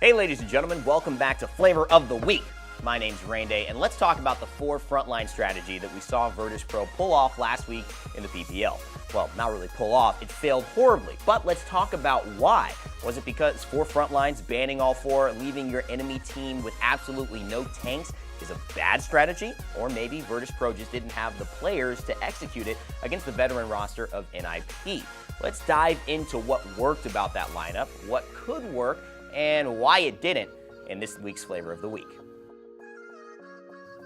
Hey ladies and gentlemen, welcome back to Flavor of the Week. My name's Rainday, and let's talk about the 4 frontline strategy that we saw Virtus.pro pull off last week in the PPL. Well, not really pull off, it failed horribly, but let's talk about why. Was it because 4 frontlines banning all 4, leaving your enemy team with absolutely no tanks is a bad strategy? Or maybe Virtus.pro just didn't have the players to execute it against the veteran roster of NIP. Let's dive into what worked about that lineup, what could work, and why it didn't in this week's Flavor of the Week.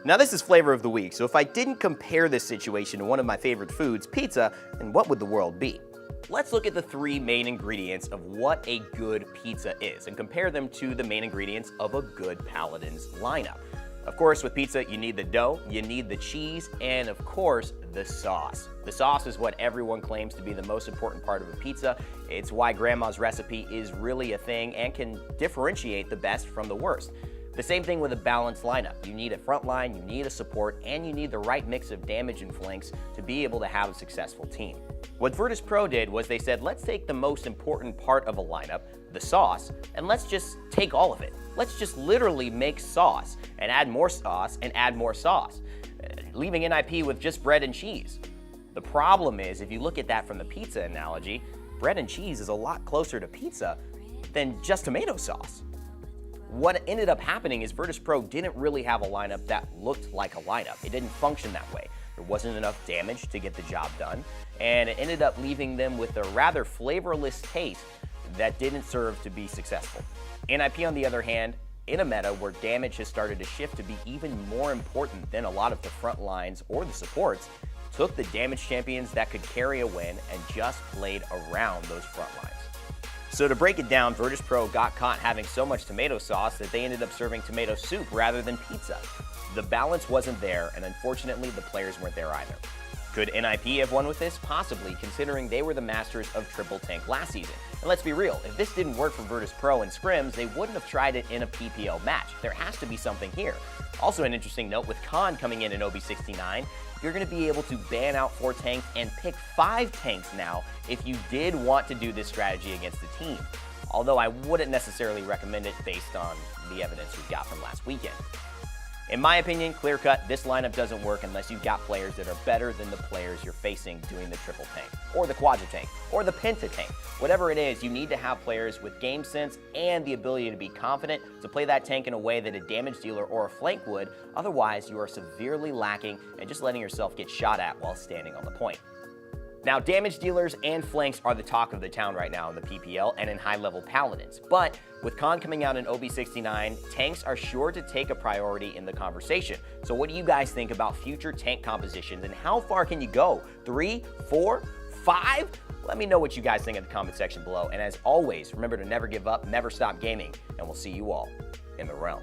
Now this is Flavor of the Week, so if I didn't compare this situation to one of my favorite foods, pizza, then what would the world be? Let's look at the 3 main ingredients of what a good pizza is and compare them to the main ingredients of a good Paladins lineup. Of course, with pizza, you need the dough, you need the cheese, and of course, the sauce. The sauce is what everyone claims to be the most important part of a pizza. It's why grandma's recipe is really a thing and can differentiate the best from the worst. The same thing with a balanced lineup. You need a front line, you need a support, and you need the right mix of damage and flanks to be able to have a successful team. What Virtus.pro did was they said, let's take the most important part of a lineup, the sauce, and let's just take all of it. Let's just literally make sauce and add more sauce and add more sauce, leaving NIP with just bread and cheese. The problem is, if you look at that from the pizza analogy, bread and cheese is a lot closer to pizza than just tomato sauce. What ended up happening is Virtus.pro didn't really have a lineup that looked like a lineup. It didn't function that way. There wasn't enough damage to get the job done, and it ended up leaving them with a rather flavorless taste that didn't serve to be successful. NIP, on the other hand, in a meta where damage has started to shift to be even more important than a lot of the front lines or the supports, took the damage champions that could carry a win and just played around those front lines. So to break it down, Virtus.pro got caught having so much tomato sauce that they ended up serving tomato soup rather than pizza. The balance wasn't there, and unfortunately the players weren't there either. Could NIP have won with this? Possibly, considering they were the masters of triple tank last season. And let's be real, if this didn't work for Virtus.pro in scrims, they wouldn't have tried it in a PPL match. There has to be something here. Also an interesting note, with Khan coming in OB69, you're going to be able to ban out 4 tanks and pick 5 tanks now if you did want to do this strategy against the team. Although I wouldn't necessarily recommend it based on the evidence we got from last weekend. In my opinion, clear cut, this lineup doesn't work unless you've got players that are better than the players you're facing doing the triple tank, or the quadra tank, or the penta tank. Whatever it is, you need to have players with game sense and the ability to be confident to play that tank in a way that a damage dealer or a flank would. Otherwise, you are severely lacking and just letting yourself get shot at while standing on the point. Now, damage dealers and flanks are the talk of the town right now in the PPL and in high-level Paladins. But with Khan coming out in OB69, tanks are sure to take a priority in the conversation. So what do you guys think about future tank compositions, and how far can you go? 3, 4, 5? Let me know what you guys think in the comment section below. And as always, remember to never give up, never stop gaming, and we'll see you all in the realm.